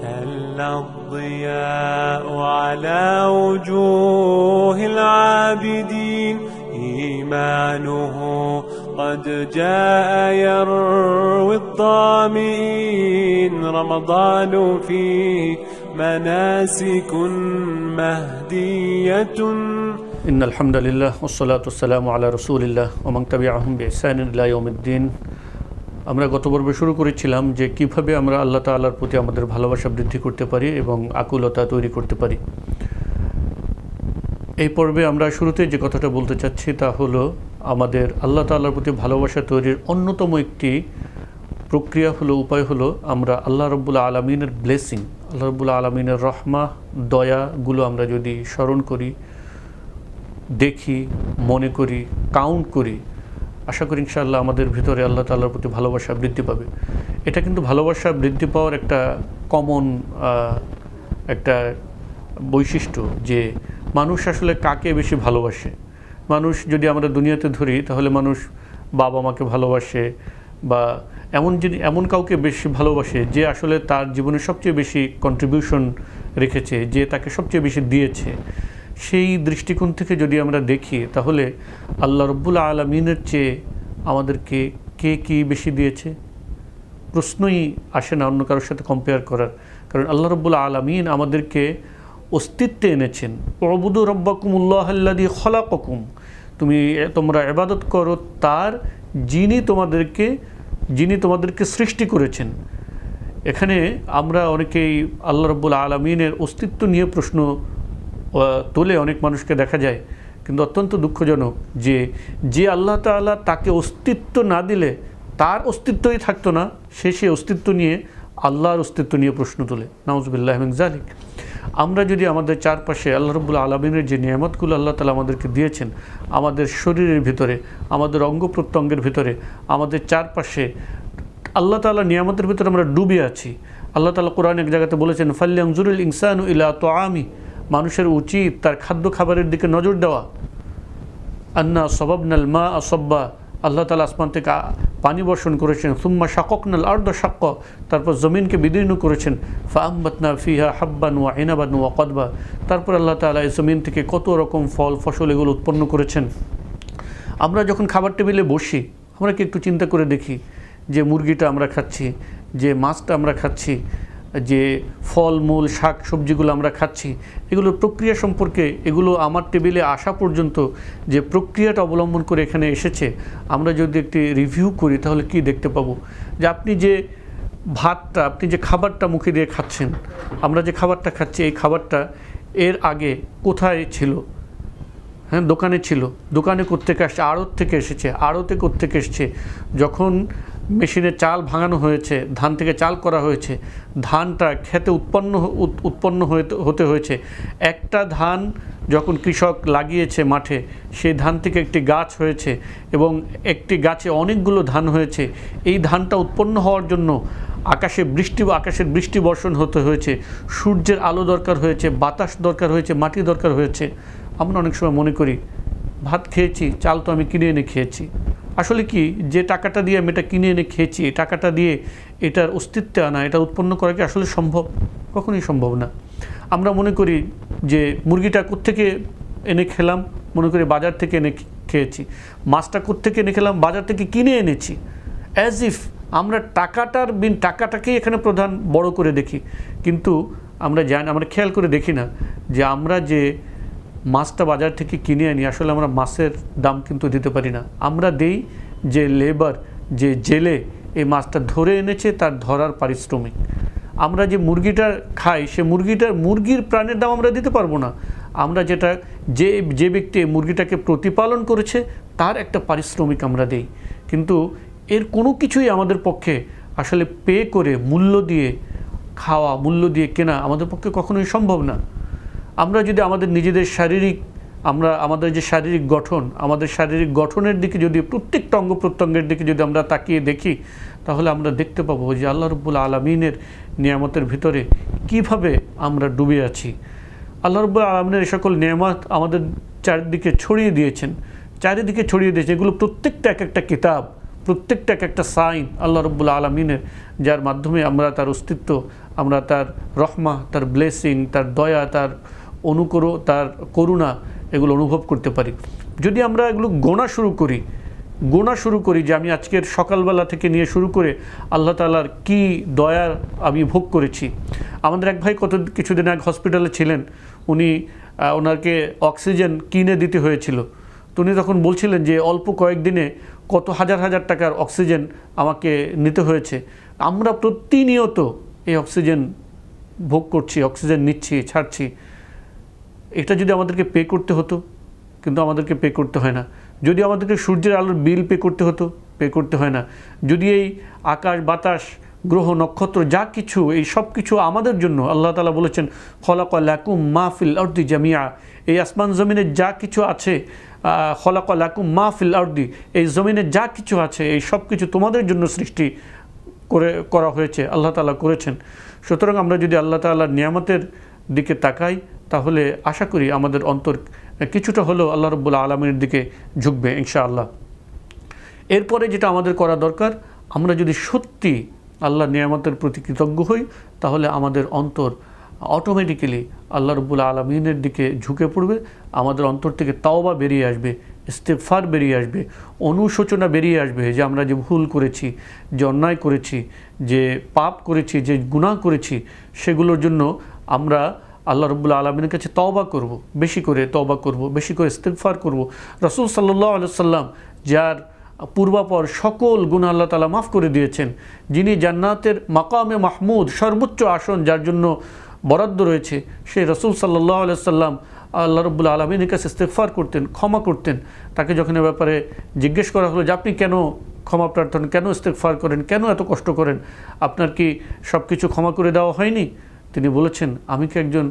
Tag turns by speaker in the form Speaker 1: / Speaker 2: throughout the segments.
Speaker 1: هل الضياء على وجوه العابدين إيمانه قد جاء يروي الظامئين رمضان فيه مناسك مهدية
Speaker 2: إن الحمد لله والصلاة والسلام على رسول الله ومن تبعهم بإحسان إلى يوم الدين। আমরা গত পর্বে শুরু করেছিলাম যে কিভাবে আমরা আল্লাহ তাআলার প্রতি আমাদের ভালোবাসা বৃদ্ধি করতে পারি এবং আকুলতা তৈরি করতে পারি। এই পর্বে আমরা শুরুতে যে কথাটা বলতে চাচ্ছি তা হলো আমাদের আল্লাহ তাআলার প্রতি ভালোবাসা তৈরির অন্যতম একটি প্রক্রিয়া হলো, উপায় হলো আমরা আল্লাহ রাব্বুল আলামিনের ব্লেসিং, আল্লাহ রাব্বুল আলামিনের রহমত দয়াগুলো আমরা যদি স্মরণ করি, দেখি, মনে করি, কাউন্ট করি, আশা করি ইনশাআল্লাহ আমাদের ভিতরে আল্লাহ তাআলার প্রতি ভালোবাসা বৃদ্ধি পাবে। এটা কিন্তু ভালোবাসা বৃদ্ধি পাওয়ার একটা কমন একটা বৈশিষ্ট্য যে মানুষ আসলে কাকে বেশি ভালোবাসে। মানুষ যদি আমরা দুনিয়াতে ধরি তাহলে মানুষ বাবা মাকে ভালোবাসে বা এমন কাউকে বেশি ভালোবাসে যে আসলে তার জীবনে সবচেয়ে বেশি কন্ট্রিবিউশন রেখেছে, যে তাকে সবচেয়ে বেশি দিয়েছে। সেই দৃষ্টিকোণ থেকে যদি আমরা দেখি তাহলে আল্লাহ রাব্বুল আলামিনের চেয়ে আমাদেরকে কে কী বেশি দিয়েছে প্রশ্নই আসে না অন্য কারোর সাথে কম্পেয়ার করার। কারণ আল্লাহ রাব্বুল আলামিন আমাদেরকে অস্তিত্বে এনেছেন। উবুদু রাব্বাকুমুল্লাহাল্লাযী খলাকাকুম, তোমরা ইবাদত করো তার যিনি তোমাদেরকে সৃষ্টি করেছেন। এখানে আমরা অনেকেই আল্লাহ রাব্বুল আলামিনের অস্তিত্ব নিয়ে প্রশ্ন তোলে, অনেক মানুষকে দেখা যায়। কিন্তু অত্যন্ত দুঃখজনক যে আল্লাহ তাআলা তাকে অস্তিত্ব না দিলে তার অস্তিত্বই থাকতো না, সে অস্তিত্ব নিয়ে আল্লাহর অস্তিত্ব নিয়ে প্রশ্ন তোলে। নাউযুবিল্লাহি মিন যালিক। আমরা যদি আমাদের চারপাশে আল্লাহ রাব্বুল আলামিনের যে নিয়ামতগুলো আল্লাহ তাআলা আমাদেরকে দিয়েছেন, আমাদের শরীরের ভিতরে, আমাদের অঙ্গ প্রত্যঙ্গের ভিতরে, আমাদের চারপাশে আল্লাহ তাআলা নিয়ামতের ভিতরে আমরা ডুবে আছি। আল্লাহ তাআলা কোরআনে এক জায়গাতে বলেছেন, ফালইয়ানজুরুল ইনসানু ইলা তুআমি, মানুষের উচিত তার খাদ্য খাবারের দিকে নজর দেওয়া। আন্না সাবাবনাল মা সাব্বা, আল্লাহ তাআলা আসমান থেকে পানি বর্ষণ করেছেন। সুম্মা শাকাকনাল আরদা শাক্কা, তারপর জমিনকে বিদীর্ণ করেছেন। ফাআমবাতনা ফিহা হাব্বান ওয়া ইনাবান ওয়া কদবা, তারপর আল্লাহ তাআলা এই জমিন থেকে কত রকম ফল ফসল এগুলো উৎপন্ন করেছেন। আমরা যখন খাবার টেবিলে বসি আমরা কি একটু চিন্তা করে দেখি যে মুরগিটা আমরা খাচ্ছি, যে মাছটা আমরা খাচ্ছি, যে ফল মূল শাক সবজিগুলো আমরা খাচ্ছি, এগুলোর প্রক্রিয়া সম্পর্কে, এগুলো আমার টেবিলে আসা পর্যন্ত যে প্রক্রিয়াটা অবলম্বন করে এখানে এসেছে আমরা যদি একটি রিভিউ করি তাহলে কি দেখতে পাবো যে আপনি যে খাবারটা মুখে দিয়ে খাচ্ছেন, আমরা যে খাবারটা খাচ্ছি, এই খাবারটা এর আগে কোথায় ছিল? হ্যাঁ, দোকানে ছিল। দোকানে কোত্থেকে আসছে? আড়ত থেকে এসেছে। আড়তে কোত্থেকে এসছে? যখন মেশিনে চাল ভাঙানো হয়েছে, ধান থেকে চাল করা হয়েছে, ধানটা খেতে উৎপন্ন হতে হয়েছে। একটা ধান যখন কৃষক লাগিয়েছে মাঠে, সেই ধান থেকে একটি গাছ হয়েছে এবং একটি গাছে অনেকগুলো ধান হয়েছে। এই ধানটা উৎপন্ন হওয়ার জন্য আকাশের বৃষ্টি বর্ষণ হতে হয়েছে, সূর্যের আলো দরকার হয়েছে, বাতাস দরকার হয়েছে, মাটি দরকার হয়েছে। আমরা অনেক সময় মনে করি ভাত খেয়েছি, চাল তো আমি কিনে এনে খেয়েছি। আসলে কি, যে টাকাটা দিয়ে আমি এটা কিনে এনে খেয়েছি, এই টাকাটা দিয়ে এটার অস্তিত্বে আনা, এটা উৎপন্ন করা কি আসলে সম্ভব? কখনোই সম্ভব না। আমরা মনে করি যে মুরগিটা কোত্থেকে এনে খেলাম, মনে করি বাজার থেকে এনে খেয়েছি। মাছটা কোত্থেকে এনে খেলাম, বাজার থেকে কিনে এনেছি। অ্যাজ ইফ আমরা টাকাটাকেই এখানে প্রধান বড় করে দেখি। কিন্তু আমরা খেয়াল করে দেখি না যে আমরা যে মাছটা বাজার থেকে কিনে আনি, আসলে আমরা মাছের দাম কিন্তু দিতে পারি না। আমরা দেই যে লেবার, যে জেলে এই মাছটা ধরে এনেছে তার ধরার পারিশ্রমিক। আমরা যে মুরগিটা খাই, সে মুরগির প্রাণের দাম আমরা দিতে পারবো না। আমরা যে ব্যক্তি মুরগিটাকে প্রতিপালন করেছে তার একটা পারিশ্রমিক আমরা দেই। কিন্তু এর কোনো কিছুই আমাদের পক্ষে আসলে পে করে মূল্য দিয়ে খাওয়া, মূল্য দিয়ে কেনা আমাদের পক্ষে কখনোই সম্ভব না। আমরা যদি আমাদের নিজেদের আমাদের যে শারীরিক গঠন, আমাদের শারীরিক গঠনের দিকে যদি প্রত্যেকটা অঙ্গ প্রত্যঙ্গের দিকে যদি আমরা তাকিয়ে দেখি তাহলে আমরা দেখতে পাবো যে আল্লাহ রাব্বুল আলামিনের নিয়ামতের ভিতরে কিভাবে আমরা ডুবে আছি। আল্লাহ রাব্বুল আলামিনের এই সকল নিয়ামত আমাদের চারিদিকে ছড়িয়ে দিয়েছেন। এগুলো প্রত্যেকটা এক একটা কিতাব, প্রত্যেকটা এক একটা সাইন আল্লাহ রাব্বুল আলামিনের, যার মাধ্যমে আমরা তার অস্তিত্ব আমরা তার রহমা, তার ব্লেসিং, তার দয়া, তার তার করুণা এগুলো অনুভব করতে পারি। যদি আমরা এগুলো গোনা শুরু করি যে আমি আজকের সকালবেলা থেকে নিয়ে শুরু করে আল্লাহ তাআলার কি দয়ার আমি ভোগ করেছি। আমাদের এক ভাই কিছুদিন আগে হসপিটালে ছিলেন, ওনাকে অক্সিজেন কিনে দিতে হয়েছিল। তো উনি তখন বলছিলেন যে অল্প কয়েকদিনে কত হাজার হাজার টাকার অক্সিজেন আমাকে নিতে হয়েছে। আমরা প্রতিনিয়ত এই অক্সিজেন ভোগ করছি, অক্সিজেন নিচ্ছি, ছাড়ছি। এটা যদি আমাদেরকে পে করতে হতো, কিন্তু আমাদেরকে পে করতে হয় না। যদি আমাদেরকে সূর্যের আলোর বিল পে করতে হতো, পে করতে হয় না। যদি এই আকাশ বাতাস গ্রহ নক্ষত্র যা কিছু, এই সব কিছু আমাদের জন্য, আল্লাহ তাআলা বলেছেন খলাকা লাকুম মা ফিল আরদি জামিয়া, এই আসমান জমিনে যা কিছু আছে, খলাকা লাকুম মা ফিল আরদি, এই জমিনে যা কিছু আছে এই সব কিছু তোমাদের জন্য সৃষ্টি করা হয়েছে, আল্লাহ তাআলা করেছেন। সুতরাং আমরা যদি আল্লাহ তাআলার নিয়ামতের দিকে তাকাই, তাহলে আশা করি আমাদের অন্তর কিছুটা হলেও আল্লাহ রাব্বুল আলামিনের দিকে ঝুঁকবে ইনশাআল্লাহ। এরপরে যেটা আমাদের করা দরকার, আমরা যদি সত্যি আল্লাহর নিয়ামতের প্রতি কৃতজ্ঞ হই, তাহলে আমাদের অন্তর অটোমেটিক্যালি আল্লাহ রাব্বুল আলামিনের দিকে ঝুঁকে পড়বে। আমাদের অন্তর থেকে তাওবা বেরিয়ে আসবে, ইস্তেগফার বেরিয়ে আসবে, অনুশোচনা বেরিয়ে আসবে যে আমরা যে ভুল করেছি, যে অন্যায় করেছি, যে পাপ করেছি, যে গুনাহ করেছি, সেগুলোর জন্য আমরা আল্লাহ রাব্বুল আলামিনের কাছে তওবা করব, বেশি করে তওবা করব, বেশি করে ইস্তেগফার করব। রাসূল সাল্লাল্লাহু আলাইহি ওয়াসাল্লাম যার পূর্বাপর সকল গুনাহ আল্লাহ তাআলা মাফ করে দিয়েছেন, যিনি জান্নাতের মাকামে মাহমুদ সর্বোচ্চ আসন যার জন্য বরাদ্দ রয়েছে, সেই রাসূল সাল্লাল্লাহু আলাইহি ওয়াসাল্লাম আল্লাহ রাব্বুল আলামিনের কাছে ইস্তেগফার করতেন, ক্ষমা করতেন। তাকে যখন এ ব্যাপারে জিজ্ঞেস করা হলো যে আপনি কেন ক্ষমা প্রার্থনা, কেন ইস্তেগফার করেন, কেন এত কষ্ট করেন, আপনার কি সব কিছু ক্ষমা করে দেওয়া হয়নি? তিনি বলেছেন আমি কি একজন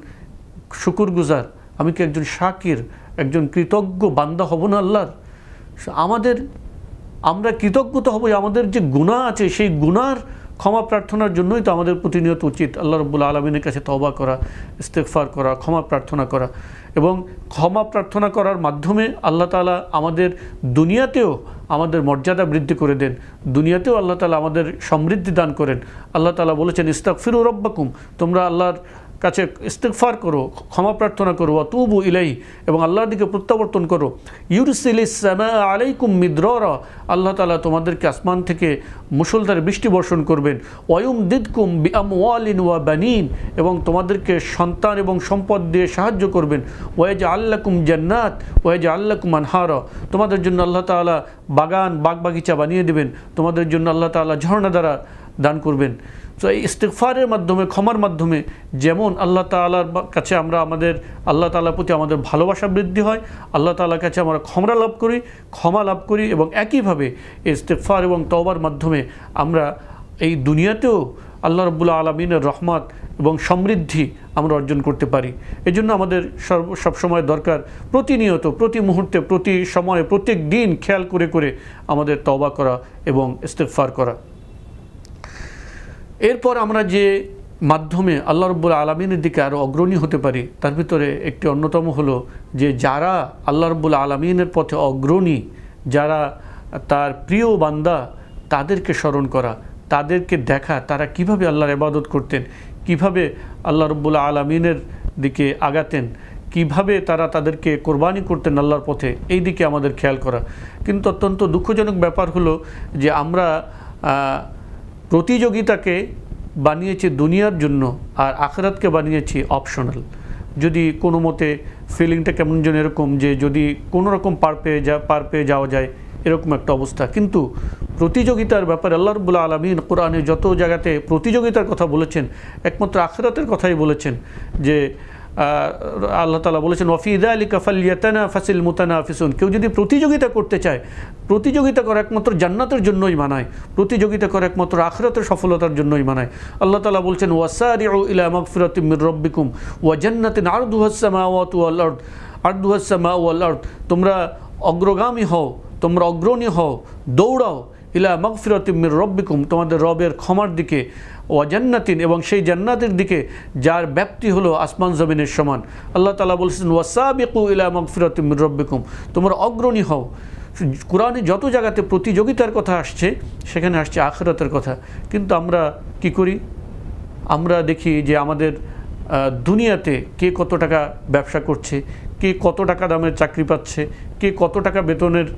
Speaker 2: শুকরগুজার, আমি কি একজন শাকির, একজন কৃতজ্ঞ বান্দা হব না আল্লাহর? আমরা কৃতজ্ঞতা হব, আমাদের যে গুনাহ আছে সেই গুনার ক্ষমা প্রার্থনার জন্যই তো আমাদের প্রতিনিয়ত উচিত আল্লাহ রাব্বুল আলামিনের কাছে তওবা করা, ইস্তেগফার করা, ক্ষমা প্রার্থনা করা। এবং ক্ষমা প্রার্থনা করার মাধ্যমে আল্লাহ তাআলা আমাদের দুনিয়াতেও আমাদের মর্যাদা বৃদ্ধি করে দেন, দুনিয়াতেও আল্লাহ তাআলা আমাদের সমৃদ্ধি দান করেন। আল্লাহ তাআলা বলেছেন ইস্তাগফিরু রাব্বাকুম, তোমরা আল্লাহর কাছে ইস্তেগফার করো, ক্ষমা প্রার্থনা করো, ওয়াতুবু ইলাইহি, এবং আল্লাহর দিকে প্রত্যাবর্তন করো। ইউরসিলিস সামাআ আলাইকুম মিদরারা, আল্লাহ তাআলা তোমাদেরকে আসমান থেকে মুষলধারে বৃষ্টি বর্ষণ করবেন। ওয়ায়ুমদিদকুম বিআমওয়ালিন ওয়া বানিন, এবং তোমাদেরকে সন্তান এবং সম্পদ দিয়ে সাহায্য করবেন। ওয়াজআল লাকুম জান্নাত ওয়াজআল লাকুম আনহারা, তোমাদের জন্য আল্লাহ তাআলা বাগান বাগবাগিচা বানিয়ে দেবেন, তোমাদের জন্য আল্লাহ তাআলা ঝর্ণা দ্বারা দান করবেন। তো এই ইস্তেগফারের মাধ্যমে, ক্ষমার মাধ্যমে যেমন আল্লাহ তাআলার কাছে আল্লাহ তাআলার প্রতি আমাদের ভালোবাসা বৃদ্ধি হয়, আল্লাহ তাআলার কাছে আমরা ক্ষমা লাভ করি, এবং একইভাবে ইস্তেগফার এবং তওবার মাধ্যমে আমরা এই দুনিয়াতেও আল্লাহ রাব্বুল আলামিনের রহমত এবং সমৃদ্ধি আমরা অর্জন করতে পারি। এজন্য আমাদের সবসময় দরকার প্রতিনিয়ত, প্রতি মুহূর্তে, প্রতি সময়ে, প্রত্যেক দিন খেয়াল করে করে আমাদের তওবা করা এবং ইস্তেগফার করা। এরপর আমরা যে মাধ্যমে আল্লাহ রাব্বুল আলামিনের দিকে আরও অগ্রণী হতে পারি, তার ভিতরে একটি অন্যতম হলো যে যারা আল্লাহ রাব্বুল আলামিনের পথে অগ্রণী, যারা তার প্রিয় বান্দা, তাদেরকে স্মরণ করা, তাদেরকে দেখা তারা কিভাবে আল্লাহর ইবাদত করতেন, কিভাবে আল্লাহ রাব্বুল আলামিনের দিকে আগাতেন, কিভাবে তারা তাদেরকে কোরবানি করতেন আল্লাহর পথে, এই দিকে আমাদের খেয়াল করা। কিন্তু অত্যন্ত দুঃখজনক ব্যাপার হলো যে আমরা প্রতিযোগিতাকে বানিয়েছি দুনিয়ার জন্য আর আখিরাতকে বানিয়েছি অপশনাল। যদি কোনো মতে ফিলিংটা কেমন যেন এরকম যে যদি কোনো রকম পার পেয়ে যাওয়া যায়, এরকম একটা অবস্থা। কিন্তু প্রতিযোগিতার ব্যাপারে আল্লাহ রাব্বুল আলামিন কোরআনে যত জায়গাতে প্রতিযোগিতার কথা বলেছেন, একমাত্র আখিরাতের কথাই বলেছেন। যে আল্লাহ তাআলা বলেছেন ওয়াফি যালিকা ফালইয়াতানাফাসিল মুতানাফিসুন, কেউ যদি প্রতিযোগিতা করতে চায়, প্রতিযোগিতা করা একমাত্র জান্নাতের জন্যই মানায়, প্রতিযোগিতা করা একমাত্র আখিরাতের সফলতার জন্যই মানায়। আল্লাহ তাআলা বলছেন ওয়াসারিউ ইলা মাগফিরাতিম মির রাব্বিকুম ওয়া জান্নাতিন আরদুহাস সামাওয়াতু ওয়াল আরদ, তোমরা অগ্রগামী হও, তোমরা অগ্রণী হও, দৌড়াও ইলা মাগফিরাতিম মির রাব্বিকুম, তোমাদের রবের ক্ষমার দিকে, ওয়া জান্নাতিন, এবং সেই জান্নাতের দিকে যার ব্যাপ্তি হলো আসমান জমিনের সমান। আল্লাহ তাআলা বলছেন ওয়াসাবিকু ইলা মাগফিরাতিম মির রাব্বিকুম, তোমরা অগ্রণী হও। কোরআনে যত জায়গাতে প্রতিযোগিতার কথা আসছে, সেখানে আসছে আখিরাতের কথা। কিন্তু আমরা কি করি? আমরা দেখি যে আমাদের দুনিয়াতে কে কত টাকা ব্যবসা করছে, কে কত টাকা দামের চাকরি পাচ্ছে, কে কত টাকা বেতনের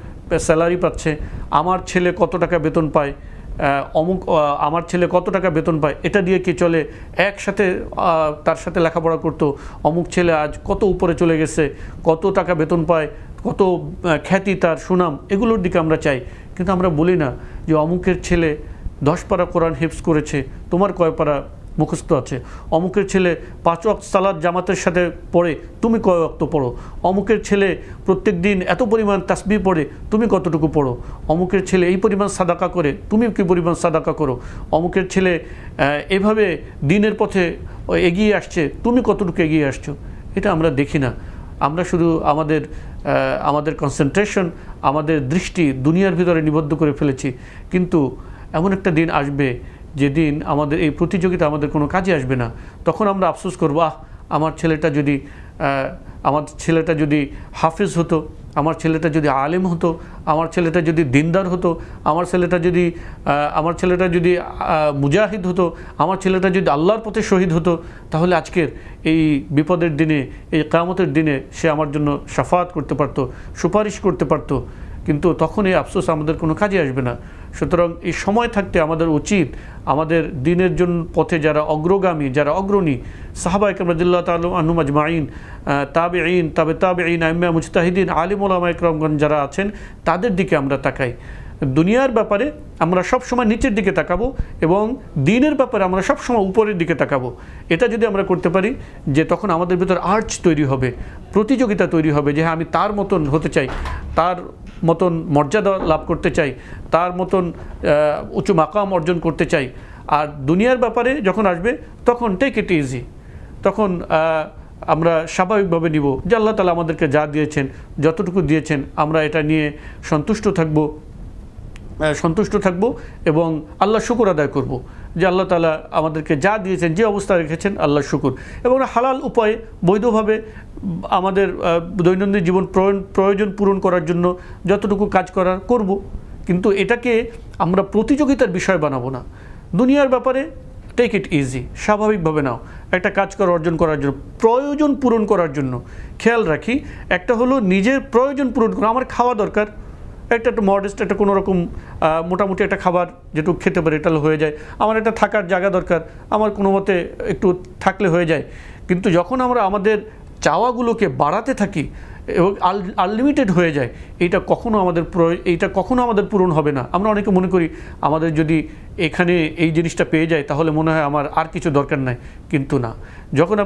Speaker 2: স্যালারি পাচ্ছে, আমার ছেলে কত টাকা বেতন পায়, আমার ছেলে কত টাকা বেতন পায়, এটা দিয়ে কে চলে, একসাথে তার সাথে লেখাপড়া করতো, অমুক ছেলে আজ কত উপরে চলে গেছে, কত টাকা বেতন পায়, কত খ্যাতি তার, সুনাম, এগুলোর দিকে আমরা চাই। কিন্তু আমরা বলি না যে অমুকের ছেলে 10 পারা কোরআন হিফজ করেছে, তোমার কয় পারা মুখস্থ আছে, অমুকের ছেলে 5 ওয়াক্ত সালাত জামাতের সাথে পড়ে, তুমি কয় ওয়াক্ত পড়ো, অমুকের ছেলে প্রত্যেক দিন এত পরিমাণ তাসবিহ পড়ে, তুমি কতটুকু পড়ো, অমুকের ছেলে এই পরিমাণ সাদাকা করে, তুমি কি পরিমাণ সাদাকা করো, অমুকের ছেলে এভাবে দিনের পথে এগিয়ে আসছে, তুমি কতটুকু এগিয়ে আসছো। এটা আমরা দেখি না। আমরা শুধু আমাদের কনসেন্ট্রেশন, আমাদের দৃষ্টি দুনিয়ার ভিতরে নিবদ্ধ করে ফেলেছি। কিন্তু এমন একটা দিন আসবে যেদিন আমাদের এই প্রতিযোগিতা আমাদের কোনো কাজে আসবে না। তখন আমরা আফসোস করবো, আমার ছেলেটা যদি হাফিজ হতো, আমার ছেলেটা যদি আলেম হতো, আমার ছেলেটা যদি দিনদার হতো, আমার ছেলেটা যদি মুজাহিদ হতো, আমার ছেলেটা যদি আল্লাহর পথে শহীদ হতো, তাহলে আজকের এই বিপদের দিনে, এই কিয়ামতের দিনে সে আমার জন্য শাফাত করতে পারতো, সুপারিশ করতে পারতো। কিন্তু তখন এই আফসোস আমাদের কোনো কাজে আসবে না। সুতরাং এই সময় থাকতে আমাদের উচিত আমাদের দিনের জন্য পথে যারা অগ্রগামী, যারা অগ্রণী, সাহাবা ইকরাম রাদিয়াল্লাহু তাআলা আনহুম আজমাইন, তাবেঈন, তাবেঈন, আইম্মা মুজতাহিদিন, আলিম ওলামা ইকরামগণ যারা আছেন, তাদের দিকে আমরা তাকাই। দুনিয়ার ব্যাপারে আমরা সবসময় নিচের দিকে তাকাবো এবং দিনের ব্যাপারে আমরা সবসময় উপরের দিকে তাকাবো। এটা যদি আমরা করতে পারি, যে তখন আমাদের ভিতর আর্চ তৈরি হবে, প্রতিযোগিতা তৈরি হবে, যে হ্যাঁ আমি তার মতন হতে চাই, তার মতন মর্যাদা লাভ করতে চাই, তার মতন উঁচু মাকাম অর্জন করতে চাই। আর দুনিয়ার ব্যাপারে যখন আসবে তখন টেক ইট ইজি, তখন আমরা স্বাভাবিকভাবে নিব যে আল্লাহ তাআলা আমাদেরকে যা দিয়েছেন, যতটুকু দিয়েছেন, আমরা এটা নিয়ে সন্তুষ্ট থাকব এবং আল্লাহ শুকর আদায় করব যে আল্লাহ তাআলা আমাদেরকে যা দিয়েছেন, যে অবস্থা রেখেছেন, আল্লাহ শুকর। এবং হালাল উপায়ে বৈধভাবে আমাদের দৈনন্দিন জীবন প্রয়োজন পূরণ করার জন্য যতটুকু কাজ করার করব। কিন্তু এটাকে আমরা প্রতিযোগিতার বিষয় বানাবো না। দুনিয়ার ব্যাপারে টেক ইট ইজি, স্বাভাবিকভাবে নাও। একটা কাজ অর্জন করার জন্য, প্রয়োজন পূরণ করার জন্য খেয়াল রাখি। একটা হলো নিজের প্রয়োজন পূরণ করা, আমার খাওয়া দরকার, একটা মডেস্ট, একটা কোনো রকম মোটামুটি একটা খাবার যেটুকু খেতে পারে এটা হয়ে যায়। আমার একটা থাকার জায়গা দরকার, আমার কোনো মতে একটু থাকলে হয়ে যায়। কিন্তু যখন আমরা আমাদের চাওয়াগুলোকে বাড়াতে থাকি এবং আনলিমিটেড হয়ে যায়, এইটা কখনো আমাদের পূরণ হবে না। আমরা অনেকে মনে করি আমাদের যদি এখানে এই জিনিসটা পেয়ে যায় তাহলে মনে হয় আমার আর কিছু দরকার নাই, কিন্তু না। যখন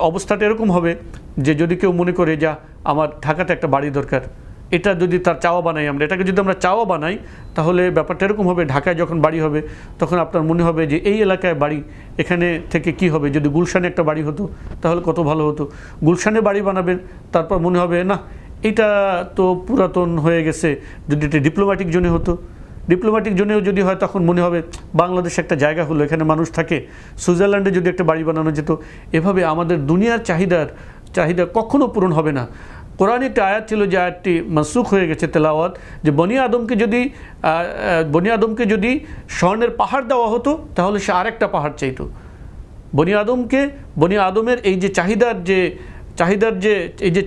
Speaker 2: অবস্থাটা এরকম হবে যে যদি কেউ মনে করে যা আমার ঢাকাতে একটা বাড়ি দরকার, এটা যদি তার চাওয়া বানাই, এটাকে যদি আমরা চাওয়া বানাই, তাহলে ব্যাপারটা এরকম হবে, ঢাকায় যখন বাড়ি হবে তখন আপনার মনে হবে যে এই এলাকায় বাড়ি, এখানে থেকে কি হবে, যদি গুলশানে একটা বাড়ি হতো তাহলে কত ভালো হতো। গুলশানে বাড়ি বানাবেন, তারপর মনে হবে না এটা তো পুরাতন হয়ে গেছে, যদি এটা ডিপ্লোম্যাটিক জোনে হতো, ডিপ্লোম্যাটিক জোনেও যদি হয় তখন মনে হবে বাংলাদেশে একটা জায়গা হলো, এখানে মানুষ থাকে, সুইজারল্যান্ডে যদি একটা বাড়ি বানানো যেত। এভাবে আমাদের দুনিয়ার চাহিদা কখনো পূরণ হবে না। কোরআনে একটা আয়াত ছিল, যে আয়াতটি মানসুখ হয়ে গেছে তেলাওয়াত, যে বনি আদমকে যদি স্বর্ণের পাহাড় দেওয়া হতো তাহলে সে আরেকটা পাহাড় চাইতো। বনি আদমের এই যে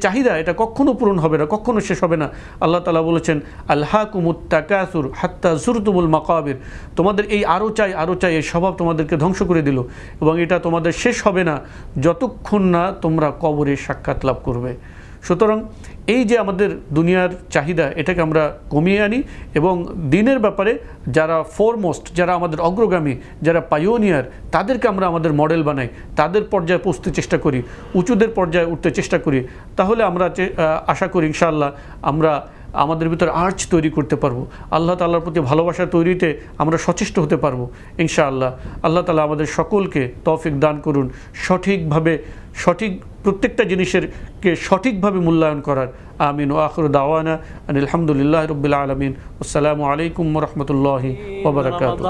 Speaker 2: চাহিদা এটা কখনো পূরণ হবে না, কখনো শেষ হবে না। আল্লাহ তাআলা বলেছেন, আলহাকুমুত তাকাসুর হাত্তা যুরতুমুল মাকাবির, তোমাদের এই আরও চাই এই স্বভাব তোমাদেরকে ধ্বংস করে দিল, এবং এটা তোমাদের শেষ হবে না যতক্ষণ না তোমরা কবরে সাক্ষাৎ লাভ করবে। সুতরাং এই যে আমাদের দুনিয়ার চাহিদা, এটাকে আমরা কমিয়ে আনি এবং দিনের ব্যাপারে যারা ফরমোস্ট, যারা আমাদের অগ্রগামী, যারা পাইওনিয়ার, তাদেরকে আমরা আমাদের মডেল বানাই, তাদের পর্যায়ে পৌঁছতে চেষ্টা করি, উঁচুদের পর্যায়ে উঠতে চেষ্টা করি। তাহলে আমরা আশা করি ইনশাআল্লাহ আমরা আমাদের ভিতরে আর্চ তৈরি করতে পারবো, আল্লাহ তাআলার প্রতি ভালোবাসা তৈরিতে আমরা সচেষ্ট হতে পারবো ইনশাআল্লাহ। আল্লাহ তাআলা আমাদের সকলকে তৌফিক দান করুন সঠিক প্রত্যেকটা জিনিসেরকে সঠিকভাবে মূল্যায়ন করার। আমিন। ওয়া আখিরু দাওয়ানা আনিল হামদুলিল্লাহি রাব্বিল আলামিন। আসসালামু আলাইকুম ওয়া রাহমাতুল্লাহি ওয়া বারাকাতুহু।